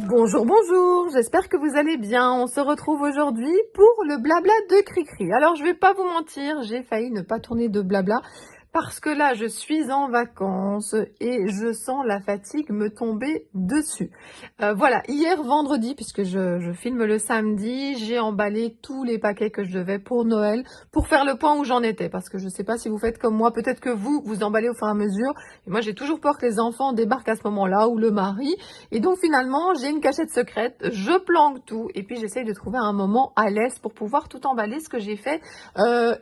Bonjour, bonjour, j'espère que vous allez bien. On se retrouve aujourd'hui pour le blabla de Cricri. Alors, je vais pas vous mentir, j'ai failli ne pas tourner de blabla parce que là, je suis en vacances et je sens la fatigue me tomber dessus. Voilà, hier vendredi, puisque je filme le samedi, j'ai emballé tous les paquets que je devais pour Noël pour faire le point où j'en étais. Parce que je sais pas si vous faites comme moi, peut-être que vous emballez au fur et à mesure. Et moi, j'ai toujours peur que les enfants débarquent à ce moment-là ou le mari. Et donc finalement, j'ai une cachette secrète, je planque tout et puis j'essaye de trouver un moment à l'aise pour pouvoir tout emballer, ce que j'ai fait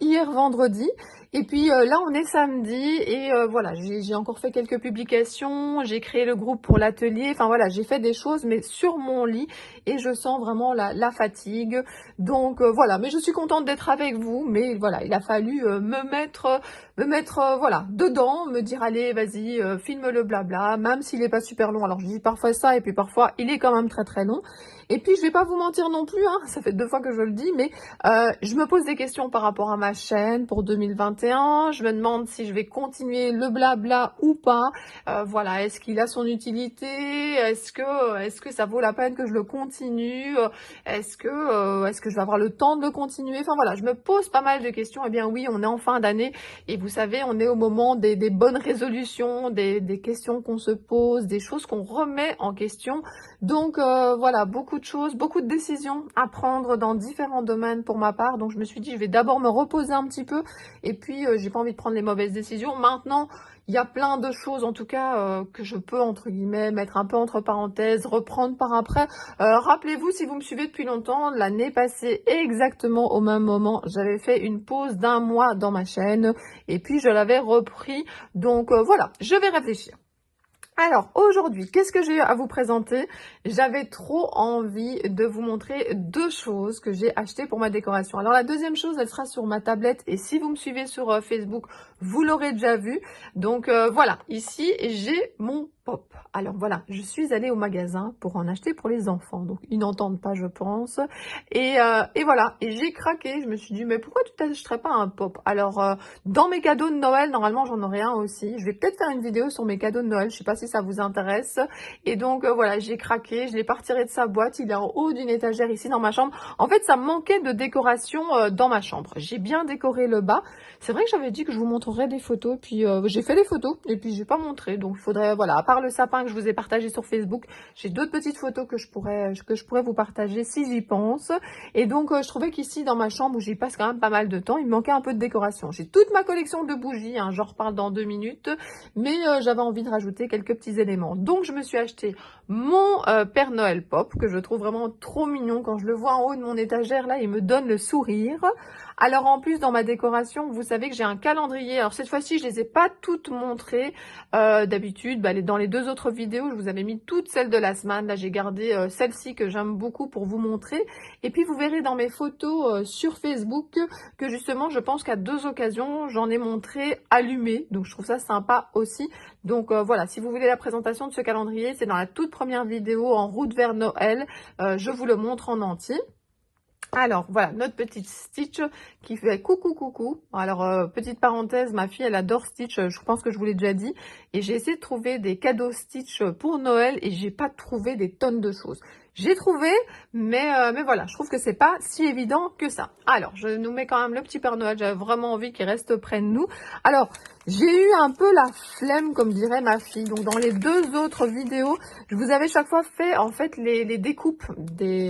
hier vendredi. Et puis là, on est samedi et voilà, j'ai encore fait quelques publications, j'ai créé le groupe pour l'atelier, enfin voilà, j'ai fait des choses, mais sur mon lit et je sens vraiment la fatigue. Donc voilà, mais je suis contente d'être avec vous, mais voilà, il a fallu me mettre voilà, dedans, me dire allez, vas-y, filme le blabla, même s'il est pas super long. Alors je dis parfois ça et puis parfois il est quand même très très long. Et puis je vais pas vous mentir non plus, hein, ça fait 2 fois que je le dis, mais je me pose des questions par rapport à ma chaîne pour 2021. Je me demande si je vais continuer le blabla ou pas. Voilà, est-ce qu'il a son utilité? Est-ce que ça vaut la peine que je le continue? Est-ce que je vais avoir le temps de le continuer? Enfin voilà, je me pose pas mal de questions. Eh bien oui, on est en fin d'année et vous savez, on est au moment des bonnes résolutions, des questions qu'on se pose, des choses qu'on remet en question. Donc voilà, beaucoup de choses, beaucoup de décisions à prendre dans différents domaines pour ma part. Donc je me suis dit, je vais d'abord me reposer un petit peu et puis j'ai pas envie de prendre les mauvaises décisions. Maintenant, il y a plein de choses en tout cas que je peux entre guillemets mettre un peu entre parenthèses, reprendre par après. Rappelez-vous, si vous me suivez depuis longtemps, l'année passée exactement au même moment, j'avais fait une pause d'1 mois dans ma chaîne et puis je l'avais repris. Donc voilà, je vais réfléchir. Alors aujourd'hui, qu'est-ce que j'ai à vous présenter? J'avais trop envie de vous montrer 2 choses que j'ai achetées pour ma décoration. Alors la deuxième chose, elle sera sur ma tablette et si vous me suivez sur Facebook, vous l'aurez déjà vu. Donc voilà, ici j'ai mon pop. Alors voilà, je suis allée au magasin pour en acheter pour les enfants. Donc ils n'entendent pas, je pense. Et voilà, et j'ai craqué. Je me suis dit, mais pourquoi tu t'achèterais pas un pop? Alors dans mes cadeaux de Noël, normalement j'en aurai un aussi. Je vais peut-être faire une vidéo sur mes cadeaux de Noël. Je sais pas si ça vous intéresse. Et donc voilà, j'ai craqué. Je l'ai pas retiré de sa boîte. Il est en haut d'une étagère ici dans ma chambre. En fait, ça me manquait de décoration dans ma chambre. J'ai bien décoré le bas. C'est vrai que j'avais dit que je vous montrerais des photos. Puis j'ai fait les photos et puis j'ai pas montré. Donc il faudrait, voilà, à part le sapin que je vous ai partagé sur Facebook, j'ai d'autres petites photos que je pourrais vous partager si j'y pense. Et donc je trouvais qu'ici dans ma chambre où j'y passe quand même pas mal de temps, il me manquait un peu de décoration. J'ai toute ma collection de bougies, hein, j'en reparle dans 2 minutes, mais j'avais envie de rajouter quelques petits éléments. Donc je me suis acheté mon Père Noël Pop, que je trouve vraiment trop mignon. Quand je le vois en haut de mon étagère, là, il me donne le sourire. Alors en plus, dans ma décoration, vous savez que j'ai un calendrier. Alors cette fois-ci, je les ai pas toutes montrées. D'habitude, dans les 2 autres vidéos, je vous avais mis toutes celles de la semaine. Là, j'ai gardé celle-ci que j'aime beaucoup pour vous montrer. Et puis, vous verrez dans mes photos sur Facebook que justement, je pense qu'à 2 occasions, j'en ai montré allumé. Donc, je trouve ça sympa aussi. Donc, voilà, si vous voulez la présentation de ce calendrier, c'est dans la toute première vidéo en route vers Noël. Je vous le montre en entier. Alors voilà, notre petite Stitch qui fait coucou coucou. Alors petite parenthèse, ma fille elle adore Stitch, je pense que je vous l'ai déjà dit. Et j'ai essayé de trouver des cadeaux Stitch pour Noël et j'ai pas trouvé des tonnes de choses. J'ai trouvé, mais voilà, je trouve que c'est pas si évident que ça. Alors, je nous mets quand même le petit Père Noël, j'avais vraiment envie qu'il reste près de nous. Alors, j'ai eu un peu la flemme, comme dirait ma fille. Donc, dans les 2 autres vidéos, je vous avais chaque fois fait, en fait, les découpes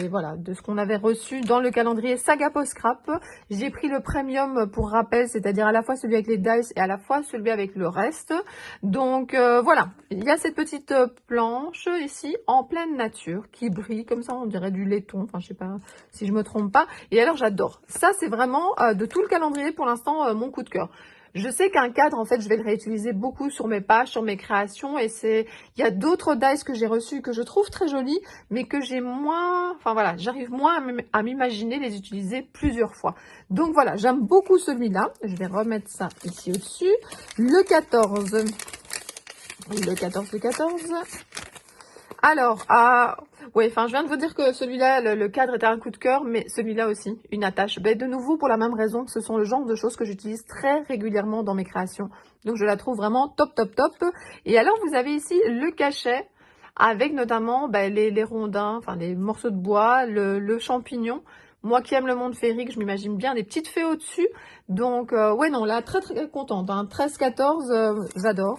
voilà, de ce qu'on avait reçu dans le calendrier Saga Post Scrap. J'ai pris le premium pour rappel, c'est-à-dire à la fois celui avec les dice et à la fois celui avec le reste. Donc, voilà, il y a cette petite planche ici, en pleine nature, qui brille comme ça, on dirait du laiton, enfin je sais pas si je me trompe pas. Et alors j'adore. Ça c'est vraiment de tout le calendrier pour l'instant mon coup de cœur. Je sais qu'un cadre, en fait, je vais le réutiliser beaucoup sur mes pages, sur mes créations. Et il y a d'autres dice que j'ai reçus que je trouve très jolis, mais que j'ai moins, enfin voilà, j'arrive moins à m'imaginer les utiliser plusieurs fois. Donc voilà, j'aime beaucoup celui-là. Je vais remettre ça ici au-dessus. Le 14. Alors, Ouais, enfin, je viens de vous dire que celui-là, le cadre était un coup de cœur, mais celui-là aussi, une attache. Ben, de nouveau, pour la même raison, ce sont le genre de choses que j'utilise très régulièrement dans mes créations. Donc, je la trouve vraiment top, top, top. Et alors, vous avez ici le cachet, avec notamment ben, les rondins, enfin, les morceaux de bois, le champignon. Moi qui aime le monde féerique, je m'imagine bien des petites fées au-dessus. Donc, ouais, non, là, très, très contente. Hein. 13-14, j'adore.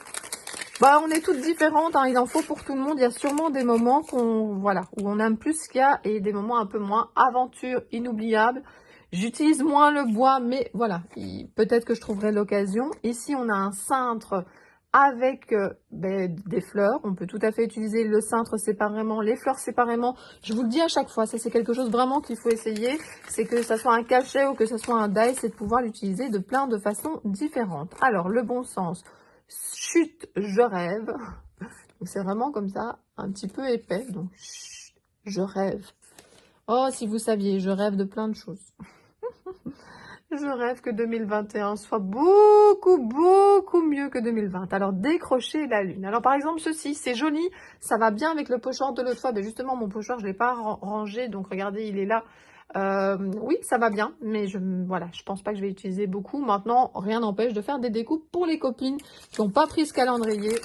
Bah, on est toutes différentes, hein, il en faut pour tout le monde. Il y a sûrement des moments voilà, où on aime plus ce qu'il y a et des moments un peu moins. Aventure inoubliable. J'utilise moins le bois, mais voilà, peut-être que je trouverai l'occasion. Ici, on a un cintre avec ben, des fleurs. On peut tout à fait utiliser le cintre séparément, les fleurs séparément. Je vous le dis à chaque fois, ça c'est quelque chose vraiment qu'il faut essayer. C'est que ça soit un cachet ou que ça soit un die, c'est de pouvoir l'utiliser de plein de façons différentes. Alors, le bon sens. Chut, je rêve. C'est vraiment comme ça, un petit peu épais. Donc, chut, je rêve. Oh, si vous saviez, je rêve de plein de choses. Je rêve que 2021 soit beaucoup, beaucoup mieux que 2020. Alors, décrocher la lune. Alors, par exemple, ceci, c'est joli. Ça va bien avec le pochoir de l'autre fois. Mais justement, mon pochoir, je ne l'ai pas rangé. Donc, regardez, il est là. Oui, ça va bien, mais voilà, je pense pas que je vais utiliser beaucoup. Maintenant, rien n'empêche de faire des découpes pour les copines qui n'ont pas pris ce calendrier.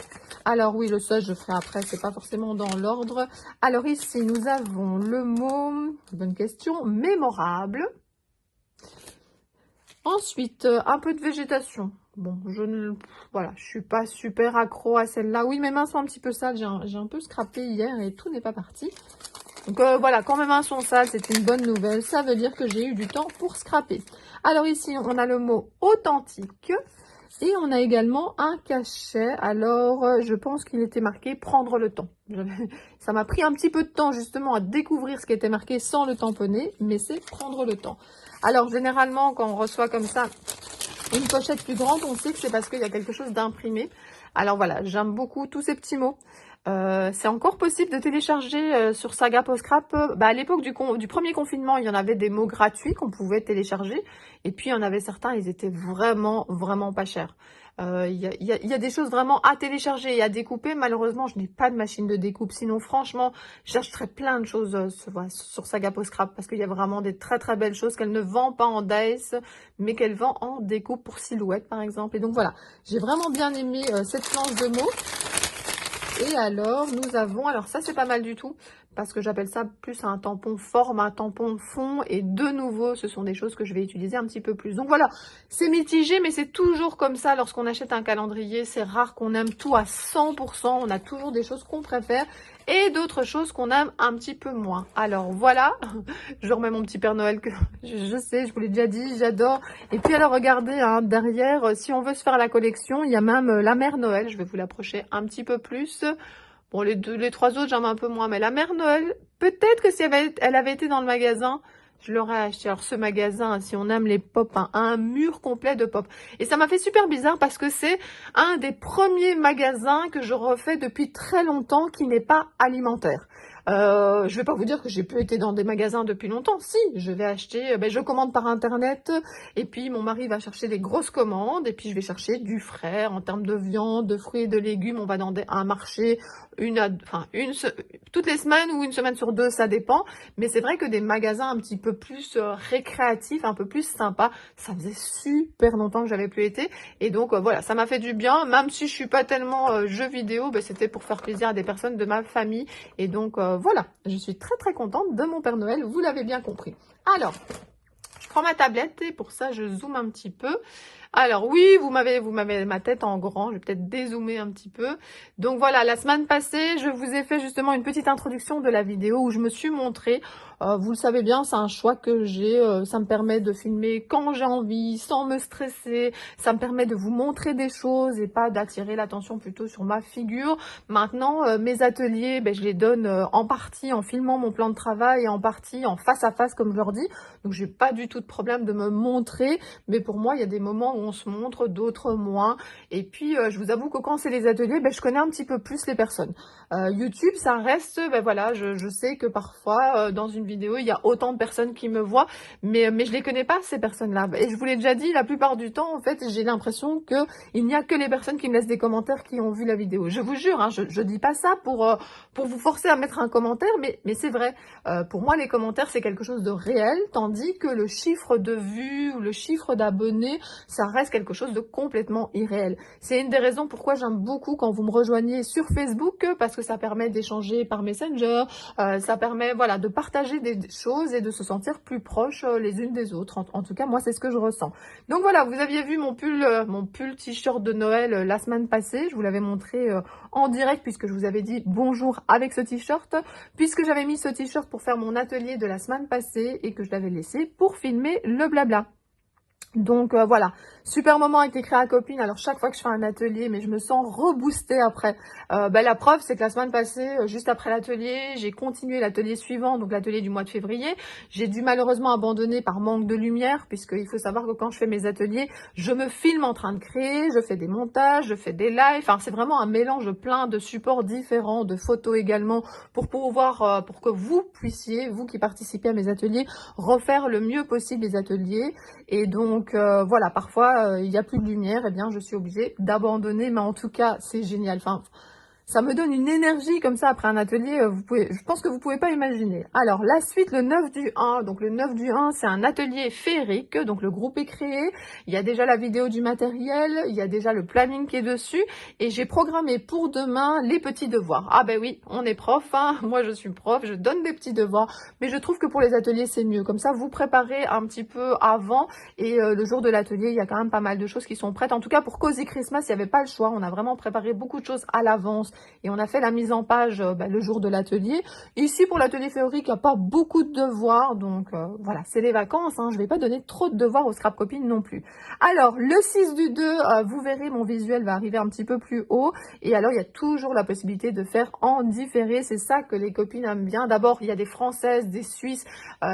Alors oui, le seul, je ferai après, c'est pas forcément dans l'ordre. Alors ici, nous avons le mot, bonne question, mémorable. Ensuite, un peu de végétation. Bon, voilà, je suis pas super accro à celle-là. Oui, mes mains sont un petit peu sales, j'ai un peu scrappé hier et tout n'est pas parti. Donc voilà, quand mes mains sont sales, c'est une bonne nouvelle. Ça veut dire que j'ai eu du temps pour scraper. Alors ici, on a le mot authentique. Et on a également un cachet. Alors, je pense qu'il était marqué prendre le temps. Ça m'a pris un petit peu de temps justement à découvrir ce qui était marqué sans le tamponner. Mais c'est prendre le temps. Alors, généralement, quand on reçoit comme ça une pochette plus grande, on sait que c'est parce qu'il y a quelque chose d'imprimé. Alors voilà, j'aime beaucoup tous ces petits mots. C'est encore possible de télécharger sur Saga Post Scrap. À l'époque du premier confinement, il y en avait des mots gratuits qu'on pouvait télécharger. Et puis, il y en avait certains, ils étaient vraiment, vraiment pas chers. Il y a des choses vraiment à télécharger et à découper. Malheureusement, je n'ai pas de machine de découpe. Sinon, franchement, j'achèterais plein de choses sur Saga Post Scrap parce qu'il y a vraiment des très, très belles choses qu'elle ne vend pas en dice, mais qu'elle vend en découpe pour silhouette, par exemple. Et donc, voilà, j'ai vraiment bien aimé cette planche de mots. Et alors, nous avons, alors ça c'est pas mal du tout, parce que j'appelle ça plus un tampon forme, un tampon fond, et de nouveau, ce sont des choses que je vais utiliser un petit peu plus. Donc voilà, c'est mitigé, mais c'est toujours comme ça lorsqu'on achète un calendrier, c'est rare qu'on aime tout à 100%, on a toujours des choses qu'on préfère, et d'autres choses qu'on aime un petit peu moins. Alors voilà, je remets mon petit Père Noël, que je sais, je vous l'ai déjà dit, j'adore. Et puis alors regardez, hein, derrière, si on veut se faire la collection, il y a même la Mère Noël, je vais vous l'approcher un petit peu plus. Bon, les trois autres, j'aime un peu moins, mais la Mère Noël, peut-être que si elle avait été dans le magasin, je l'aurais acheté. Alors ce magasin, si on aime les pop, hein, un mur complet de pop. Et ça m'a fait super bizarre parce que c'est un des premiers magasins que je refais depuis très longtemps qui n'est pas alimentaire. Je vais pas vous dire que j'ai plus été dans des magasins depuis longtemps. Si, je vais acheter, je commande par internet et puis mon mari va chercher des grosses commandes et puis je vais chercher du frais en termes de viande, de fruits et de légumes. On va dans un marché toutes les semaines ou une semaine sur deux, ça dépend. Mais c'est vrai que des magasins un petit peu plus récréatifs, un peu plus sympas, ça faisait super longtemps que j'avais plus été. Et donc voilà, ça m'a fait du bien, même si je suis pas tellement jeux vidéo, c'était pour faire plaisir à des personnes de ma famille. Et donc voilà, je suis très très contente de mon Père Noël, vous l'avez bien compris. Alors, je prends ma tablette et pour ça je zoome un petit peu. Alors oui, vous m'avez ma tête en grand, je vais peut-être dézoomer un petit peu. Donc voilà, la semaine passée, je vous ai fait justement une petite introduction de la vidéo où je me suis montrée. Vous le savez bien, c'est un choix que j'ai, ça me permet de filmer quand j'ai envie, sans me stresser, ça me permet de vous montrer des choses et pas d'attirer l'attention plutôt sur ma figure. Maintenant, mes ateliers, je les donne en partie en filmant mon plan de travail et en partie en face à face comme je leur dis. Donc j'ai pas du tout de problème de me montrer, mais pour moi, il y a des moments où où on se montre, d'autres moins. Et puis, je vous avoue que quand c'est les ateliers, je connais un petit peu plus les personnes. YouTube, ça reste, voilà, je sais que parfois, dans une vidéo, il y a autant de personnes qui me voient, mais je les connais pas, ces personnes-là. Et je vous l'ai déjà dit, la plupart du temps, en fait, j'ai l'impression que il n'y a que les personnes qui me laissent des commentaires qui ont vu la vidéo. Je vous jure, hein, je dis pas ça pour vous forcer à mettre un commentaire, mais c'est vrai. Pour moi, les commentaires, c'est quelque chose de réel, tandis que le chiffre de vues ou le chiffre d'abonnés, ça reste quelque chose de complètement irréel. C'est une des raisons pourquoi j'aime beaucoup quand vous me rejoignez sur Facebook, parce que ça permet d'échanger par Messenger, ça permet voilà de partager des choses et de se sentir plus proches les unes des autres. En tout cas, moi, c'est ce que je ressens. Donc voilà, vous aviez vu mon pull t-shirt de Noël la semaine passée. Je vous l'avais montré en direct puisque je vous avais dit bonjour avec ce t-shirt, puisque j'avais mis ce t-shirt pour faire mon atelier de la semaine passée et que je l'avais laissé pour filmer le blabla. Donc voilà, super moment avec les créa copines. Alors chaque fois que je fais un atelier, mais je me sens reboostée après. La preuve, c'est que la semaine passée, juste après l'atelier, j'ai continué l'atelier suivant, donc l'atelier du mois de février. J'ai dû malheureusement abandonner par manque de lumière, puisqu'il faut savoir que quand je fais mes ateliers, je me filme en train de créer, je fais des montages, je fais des lives. Enfin, c'est vraiment un mélange plein de supports différents, de photos également, pour pouvoir, pour que vous puissiez, vous qui participez à mes ateliers, refaire le mieux possible les ateliers. Et donc voilà, parfois il n'y a plus de lumière, et bien je suis obligée d'abandonner, mais en tout cas c'est génial. Enfin, ça me donne une énergie comme ça après un atelier, je pense que vous pouvez pas imaginer. Alors la suite, le 9 du 1, donc le 9 du 1, c'est un atelier féerique, donc le groupe est créé, il y a déjà la vidéo du matériel, il y a déjà le planning qui est dessus, et j'ai programmé pour demain les petits devoirs. Ah ben oui, on est prof, hein, moi je suis prof, je donne des petits devoirs, mais je trouve que pour les ateliers c'est mieux, comme ça vous préparez un petit peu avant, et le jour de l'atelier, il y a quand même pas mal de choses qui sont prêtes. En tout cas pour Cozy Christmas, il n'y avait pas le choix, on a vraiment préparé beaucoup de choses à l'avance, et on a fait la mise en page le jour de l'atelier. Ici, pour l'atelier féerique, il n'y a pas beaucoup de devoirs, donc voilà, c'est les vacances, hein, je ne vais pas donner trop de devoirs aux scrap copines non plus. Alors, le 6 du 2, vous verrez, mon visuel va arriver un petit peu plus haut, et alors il y a toujours la possibilité de faire en différé, c'est ça que les copines aiment bien. D'abord, il y a des Françaises, des Suisses,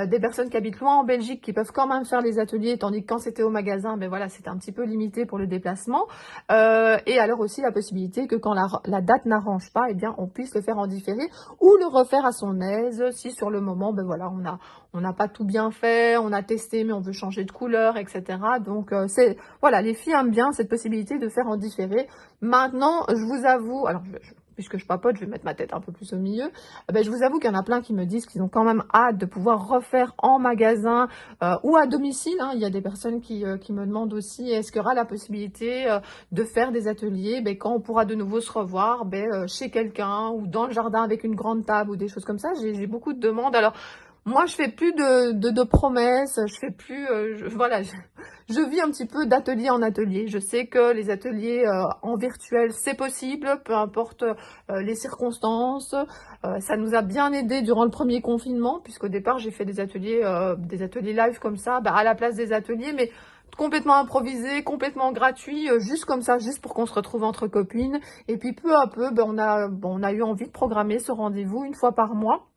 des personnes qui habitent loin en Belgique, qui peuvent quand même faire les ateliers, tandis que quand c'était au magasin, voilà, c'était un petit peu limité pour le déplacement. Et alors aussi la possibilité que quand la date n'arrange pas, eh bien on puisse le faire en différé ou le refaire à son aise si sur le moment voilà, on n'a pas tout bien fait, on a testé mais on veut changer de couleur, etc. Donc c'est voilà, les filles aiment bien cette possibilité de faire en différé. Maintenant, je vous avoue, alors puisque je papote, je vais mettre ma tête un peu plus au milieu. Je vous avoue qu'il y en a plein qui me disent qu'ils ont quand même hâte de pouvoir refaire en magasin ou à domicile. Hein. Il y a des personnes qui me demandent aussi, est-ce qu'il y aura la possibilité de faire des ateliers quand on pourra de nouveau se revoir chez quelqu'un ou dans le jardin avec une grande table ou des choses comme ça. J'ai beaucoup de demandes. Alors, moi, je fais plus de promesses, je fais plus, voilà, je vis un petit peu d'atelier en atelier. Je sais que les ateliers en virtuel, c'est possible, peu importe les circonstances. Ça nous a bien aidé durant le premier confinement, puisqu'au départ, j'ai fait des ateliers live comme ça, à la place des ateliers, mais complètement improvisé, complètement gratuit, juste comme ça, juste pour qu'on se retrouve entre copines. Et puis peu à peu, on a eu envie de programmer ce rendez-vous une fois par mois.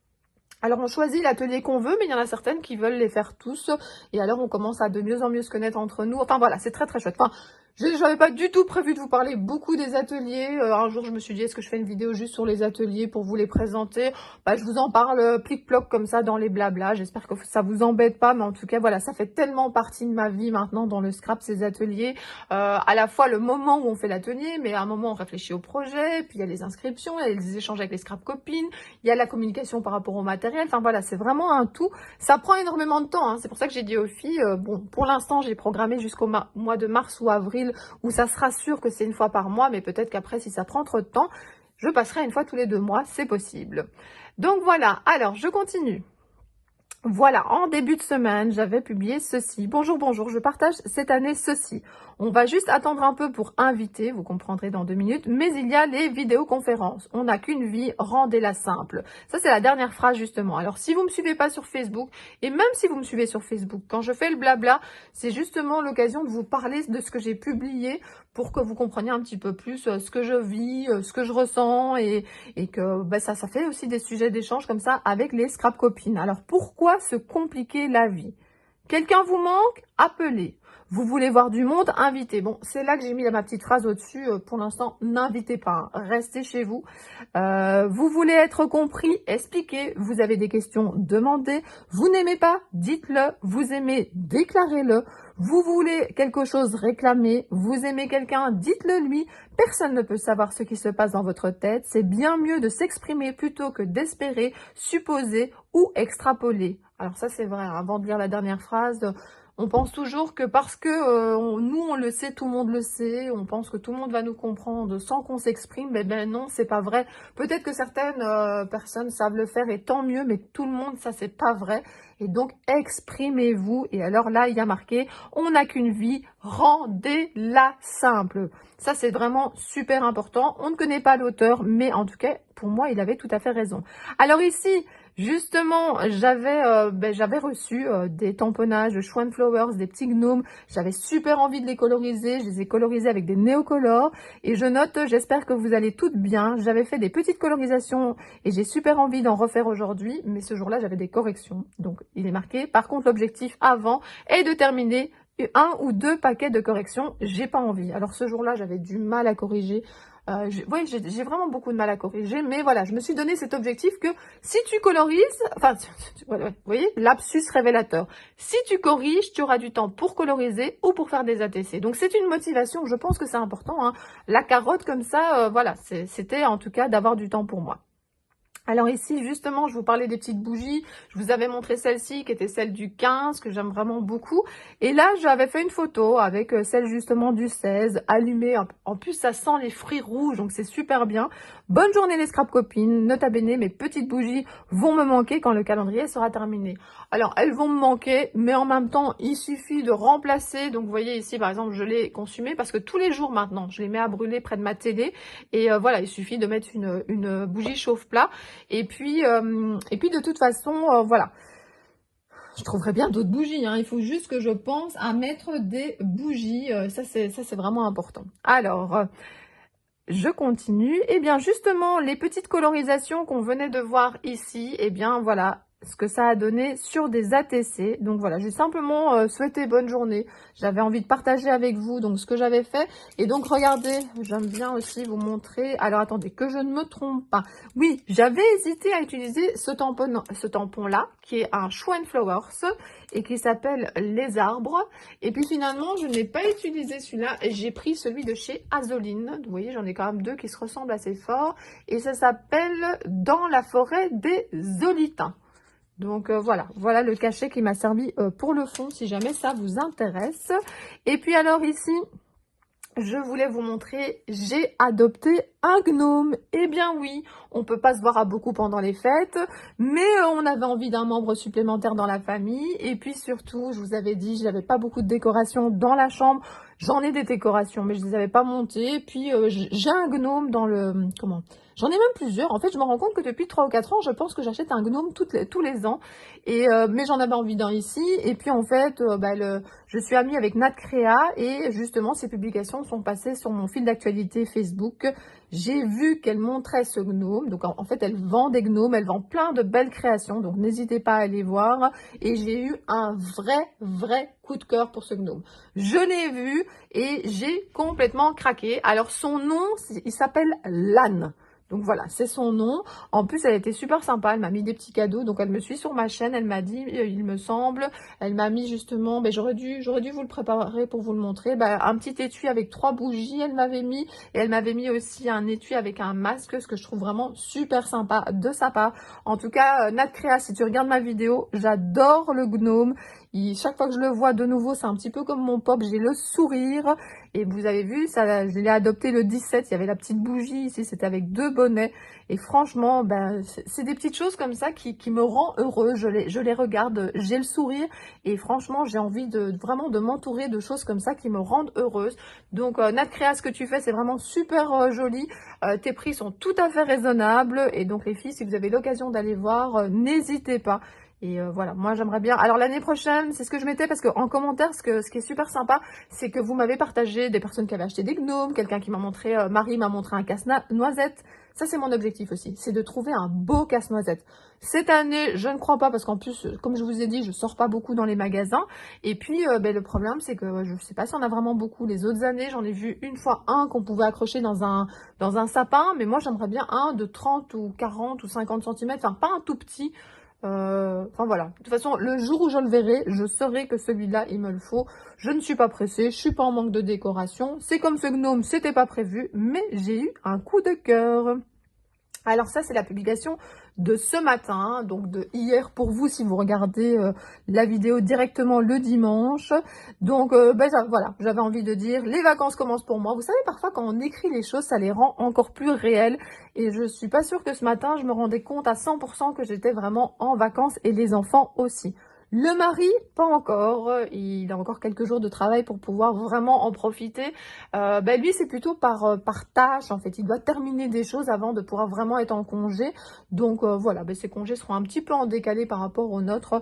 Alors on choisit l'atelier qu'on veut, mais il y en a certaines qui veulent les faire tous. Et alors on commence à de mieux en mieux se connaître entre nous. Enfin voilà, c'est très très chouette. Enfin, je n'avais pas du tout prévu de vous parler beaucoup des ateliers. Un jour je me suis dit, est-ce que je fais une vidéo juste sur les ateliers pour vous les présenter? Je vous en parle plic-ploc comme ça dans les blablas. J'espère que ça vous embête pas, mais en tout cas voilà, ça fait tellement partie de ma vie maintenant dans le scrap, ces ateliers. À la fois le moment où on fait l'atelier, mais à un moment on réfléchit au projet, puis il y a les inscriptions, il y a les échanges avec les scrap copines, il y a la communication par rapport au matériel. Enfin voilà, c'est vraiment un tout. Ça prend énormément de temps, hein. C'est pour ça que j'ai dit aux filles, pour l'instant j'ai programmé jusqu'au mois de mars ou avril, où ça sera sûr que c'est une fois par mois, mais peut-être qu'après si ça prend trop de temps, je passerai une fois tous les 2 mois, c'est possible. Donc voilà, alors je continue. Voilà, en début de semaine, j'avais publié ceci. Bonjour, bonjour, je partage cette année ceci. On va juste attendre un peu pour inviter, vous comprendrez dans 2 minutes, mais il y a les vidéoconférences. On n'a qu'une vie, rendez-la simple. Ça, c'est la dernière phrase, justement. Alors, si vous me suivez pas sur Facebook, et même si vous me suivez sur Facebook, quand je fais le blabla, c'est justement l'occasion de vous parler de ce que j'ai publié pour que vous compreniez un petit peu plus ce que je vis, ce que je ressens, et que ça fait aussi des sujets d'échange comme ça avec les scrap copines. Alors, pourquoi se compliquer la vie? Quelqu'un vous manque? Appelez. Vous voulez voir du monde, invitez. Bon, c'est là que j'ai mis ma petite phrase au-dessus. Pour l'instant, n'invitez pas, hein. Restez chez vous. Vous voulez être compris, expliquez. Vous avez des questions, demandez. Vous n'aimez pas, dites-le. Vous aimez, déclarez-le. Vous voulez quelque chose, réclamez. Vous aimez quelqu'un, dites-le lui. Personne ne peut savoir ce qui se passe dans votre tête. C'est bien mieux de s'exprimer plutôt que d'espérer, supposer ou extrapoler. Alors ça, c'est vrai. Avant de lire la dernière phrase, on pense toujours que parce que nous, on le sait, tout le monde le sait. On pense que tout le monde va nous comprendre sans qu'on s'exprime. Mais ben non, c'est pas vrai. Peut-être que certaines personnes savent le faire et tant mieux, mais tout le monde, ça, c'est pas vrai. Et donc, exprimez-vous. Et alors là, il y a marqué, on n'a qu'une vie, rendez-la simple. Ça, c'est vraiment super important. On ne connaît pas l'auteur, mais en tout cas, pour moi, il avait tout à fait raison. Alors ici, justement, j'avais reçu des tamponnages Schwan Flowers, des petits gnomes. J'avais super envie de les coloriser. Je les ai colorisés avec des néocolores. Et je note, j'espère que vous allez toutes bien. J'avais fait des petites colorisations et j'ai super envie d'en refaire aujourd'hui. Mais ce jour-là, j'avais des corrections. Donc, il est marqué. Par contre, l'objectif avant est de terminer 1 ou 2 paquets de corrections. J'ai pas envie. Alors, ce jour-là, j'avais du mal à corriger. Oui, j'ai vraiment beaucoup de mal à corriger, mais voilà, je me suis donné cet objectif que si tu colorises, enfin, vous voyez, lapsus révélateur. Si tu corriges, tu auras du temps pour coloriser ou pour faire des ATC. Donc, c'est une motivation, je pense que c'est important, hein. La carotte comme ça, voilà, c'était en tout cas d'avoir du temps pour moi. Alors ici, justement, je vous parlais des petites bougies. Je vous avais montré celle-ci, qui était celle du 15, que j'aime vraiment beaucoup. Et là, j'avais fait une photo avec celle justement du 16, allumée. En plus, ça sent les fruits rouges, donc c'est super bien. Bonne journée les scrap copines. Nota bene, mes petites bougies vont me manquer quand le calendrier sera terminé. Alors, elles vont me manquer, mais en même temps, il suffit de remplacer. Donc, vous voyez ici, par exemple, je l'ai consumé parce que tous les jours maintenant, je les mets à brûler près de ma télé. Et voilà, il suffit de mettre une bougie chauffe-plat. Et puis de toute façon, voilà. Je trouverai bien d'autres bougies, hein. Il faut juste que je pense à mettre des bougies. Ça, c'est vraiment important. Alors, je continue. Eh bien, justement, les petites colorisations qu'on venait de voir ici, eh bien, voilà ce que ça a donné sur des ATC. Donc voilà, j'ai simplement souhaité bonne journée. J'avais envie de partager avec vous donc ce que j'avais fait. Et donc regardez, j'aime bien aussi vous montrer. Alors attendez, que je ne me trompe pas. Oui, j'avais hésité à utiliser ce tampon-là, qui est un Schwan Flowers et qui s'appelle Les Arbres. Et puis finalement, je n'ai pas utilisé celui-là et j'ai pris celui de chez Azoline. Vous voyez, j'en ai quand même 2 qui se ressemblent assez fort. Et ça s'appelle Dans la forêt des Zolitins. Donc voilà le cachet qui m'a servi pour le fond, si jamais ça vous intéresse. Et puis alors ici, je voulais vous montrer, j'ai adopté un gnome. Eh bien oui, on peut pas se voir à beaucoup pendant les fêtes, mais on avait envie d'un membre supplémentaire dans la famille. Et puis surtout, je vous avais dit, j'avais pas beaucoup de décorations dans la chambre. J'en ai des décorations, mais je les avais pas montées. Et puis j'ai un gnome dans le... Comment? J'en ai même plusieurs. En fait, je me rends compte que depuis 3 ou 4 ans, je pense que j'achète un gnome tous les ans. Et mais j'en avais envie d'un ici. Et puis en fait, je suis amie avec Nat Créa et justement, ces publications sont passées sur mon fil d'actualité Facebook. J'ai vu qu'elle montrait ce gnome. Donc en fait, elle vend des gnomes, elle vend plein de belles créations. Donc n'hésitez pas à aller voir. Et j'ai eu un vrai coup de cœur pour ce gnome. Je l'ai vu et j'ai complètement craqué. Alors son nom, il s'appelle Lan. Donc voilà, c'est son nom. En plus, elle était super sympa. Elle m'a mis des petits cadeaux. Donc elle me suit sur ma chaîne. Elle m'a dit, il me semble, elle m'a mis justement, j'aurais dû vous le préparer pour vous le montrer. Un petit étui avec 3 bougies, elle m'avait mis. Et elle m'avait mis aussi un étui avec un masque, ce que je trouve vraiment super sympa de sa part. En tout cas, Nat Créa, si tu regardes ma vidéo, j'adore le gnome. Chaque fois que je le vois de nouveau, c'est un petit peu comme mon pop, j'ai le sourire. Et vous avez vu, ça, je l'ai adopté le 17, il y avait la petite bougie ici, c'était avec 2 bonnets. Et franchement, c'est des petites choses comme ça qui me rend heureuse. Je les regarde, j'ai le sourire. Et franchement, j'ai envie vraiment de m'entourer de choses comme ça qui me rendent heureuse. Donc, Nat Créa, ce que tu fais, c'est vraiment super joli. Tes prix sont tout à fait raisonnables. Et donc, les filles, si vous avez l'occasion d'aller voir, n'hésitez pas. Et voilà, moi j'aimerais bien. Alors l'année prochaine, c'est ce que je mettais parce que en commentaire, ce qui est super sympa, c'est que vous m'avez partagé des personnes qui avaient acheté des gnomes, quelqu'un qui m'a montré, Marie m'a montré un casse-noisette. Ça c'est mon objectif aussi, c'est de trouver un beau casse-noisette. Cette année, je ne crois pas parce qu'en plus, comme je vous ai dit, je sors pas beaucoup dans les magasins. Et puis le problème, c'est que je sais pas si on a vraiment beaucoup. Les autres années, j'en ai vu une fois un qu'on pouvait accrocher dans un sapin, mais moi j'aimerais bien un de 30 ou 40 ou 50 centimètres, enfin pas un tout petit. Enfin voilà, de toute façon, le jour où je le verrai, je saurai que celui-là, il me le faut. Je ne suis pas pressée, je suis pas en manque de décoration. C'est comme ce gnome, c'était pas prévu, mais j'ai eu un coup de cœur. Alors ça, c'est la publication de ce matin, donc de hier pour vous si vous regardez la vidéo directement le dimanche. Donc voilà, j'avais envie de dire, les vacances commencent pour moi. Vous savez, parfois quand on écrit les choses, ça les rend encore plus réelles. Et je suis pas sûre que ce matin, je me rendais compte à 100% que j'étais vraiment en vacances et les enfants aussi. Le mari, pas encore. Il a encore quelques jours de travail pour pouvoir vraiment en profiter. Lui, c'est plutôt par tâche, en fait. Il doit terminer des choses avant de pouvoir vraiment être en congé. Donc, voilà, ses congés seront un petit peu en décalé par rapport aux nôtres.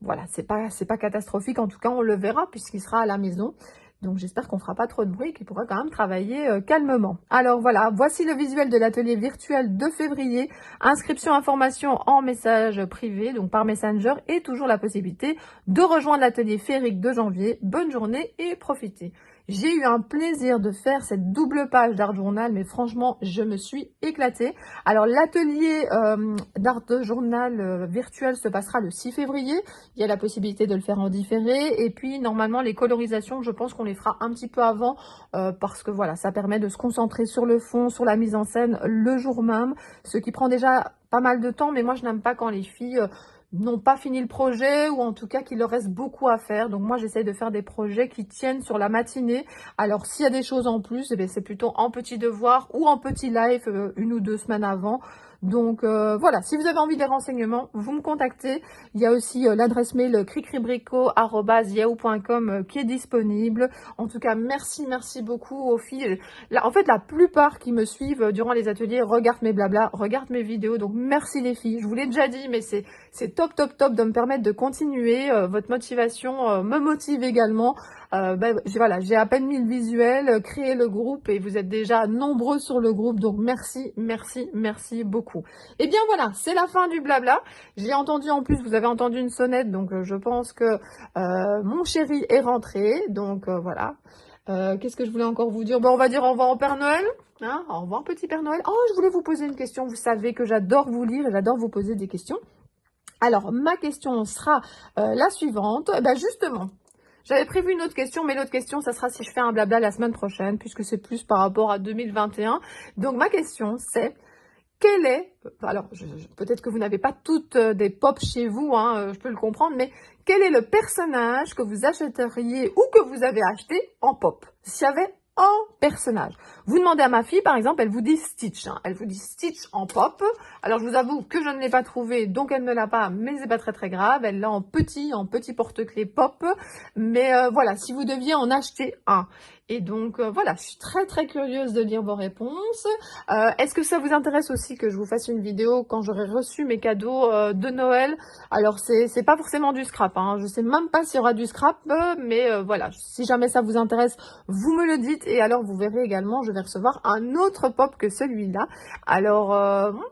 Voilà, c'est pas catastrophique. En tout cas, on le verra puisqu'il sera à la maison. Donc, j'espère qu'on fera pas trop de bruit et qu'il pourra quand même travailler calmement. Alors, voilà, voici le visuel de l'atelier virtuel de février. Inscription, information en message privé, donc par Messenger, et toujours la possibilité de rejoindre l'atelier féerique de janvier. Bonne journée et profitez. J'ai eu un plaisir de faire cette double page d'Art Journal, mais franchement, je me suis éclatée. Alors, l'atelier d'Art Journal virtuel se passera le 6 février. Il y a la possibilité de le faire en différé. Et puis, normalement, les colorisations, je pense qu'on les fera un petit peu avant parce que voilà, ça permet de se concentrer sur le fond, sur la mise en scène le jour même, ce qui prend déjà pas mal de temps. Mais moi, je n'aime pas quand les filles n'ont pas fini le projet ou en tout cas qu'il leur reste beaucoup à faire. Donc moi, j'essaye de faire des projets qui tiennent sur la matinée. Alors, s'il y a des choses en plus, eh bien, c'est plutôt en petit devoir ou en petit live 1 ou 2 semaines avant. Donc voilà, si vous avez envie des renseignements, vous me contactez. Il y a aussi l'adresse mail cricribrico@yahoo.com qui est disponible. En tout cas, merci beaucoup aux filles. Là, en fait, la plupart qui me suivent durant les ateliers regardent mes blabla, regardent mes vidéos. Donc merci les filles. Je vous l'ai déjà dit, mais c'est top de me permettre de continuer. Votre motivation me motive également. Voilà, j'ai à peine mis le visuel, créé le groupe et vous êtes déjà nombreux sur le groupe. Donc merci beaucoup. Et bien voilà, c'est la fin du blabla. J'ai entendu en plus, vous avez entendu une sonnette, donc je pense que mon chéri est rentré. Donc voilà. Qu'est-ce que je voulais encore vous dire? On va dire au revoir au Père Noël. Hein, au revoir petit Père Noël. Oh, je voulais vous poser une question. Vous savez que j'adore vous lire et j'adore vous poser des questions. Alors, ma question sera la suivante. Justement, j'avais prévu une autre question, mais l'autre question, ça sera si je fais un blabla la semaine prochaine, puisque c'est plus par rapport à 2021. Donc, ma question, c'est... Quel est, alors peut-être que vous n'avez pas toutes des pop chez vous, hein, je peux le comprendre, mais quel est le personnage que vous achèteriez ou que vous avez acheté en pop? S'il y avait un personnage. Vous demandez à ma fille, par exemple, elle vous dit Stitch. Hein, elle vous dit Stitch en pop. Alors, je vous avoue que je ne l'ai pas trouvé, donc elle ne l'a pas, mais c'est pas très grave. Elle l'a en petit porte-clés pop. Mais voilà, si vous deviez en acheter un. Et donc, voilà, je suis très curieuse de lire vos réponses. Est-ce que ça vous intéresse aussi que je vous fasse une vidéo quand j'aurai reçu mes cadeaux de Noël? Alors, c'est pas forcément du scrap. Hein. Je sais même pas s'il y aura du scrap, mais voilà, si jamais ça vous intéresse, vous me le dites. Et alors, vous verrez également, je vais recevoir un autre pop que celui-là. Alors,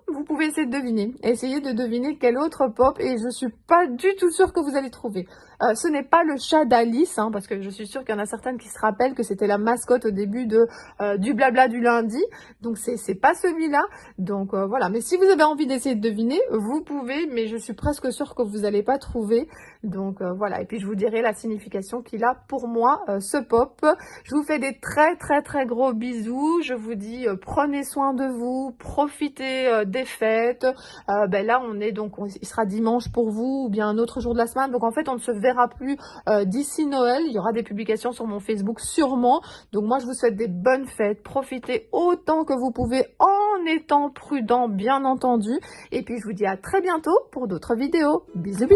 vous pouvez essayer de deviner. Essayez de deviner quel autre pop. Et je suis pas du tout sûre que vous allez trouver. Ce n'est pas le chat d'Alice, hein, parce que je suis sûre qu'il y en a certaines qui se rappellent que c'était la mascotte au début du blabla du lundi. Donc, c'est pas celui-là. Donc, voilà. Mais si vous avez envie d'essayer de deviner, vous pouvez, mais je suis presque sûre que vous n'allez pas trouver. Donc, voilà. Et puis, je vous dirai la signification qu'il a pour moi, ce pop. Je vous fais des très gros bisous. Je vous dis, prenez soin de vous, profitez des fêtes. Là, il sera dimanche pour vous, ou bien un autre jour de la semaine. Donc, en fait, on ne se verra plus d'ici Noël. Il y aura des publications sur mon Facebook sûrement. Donc moi je vous souhaite des bonnes fêtes. Profitez autant que vous pouvez en étant prudent bien entendu. Et puis je vous dis à très bientôt pour d'autres vidéos. Bisous.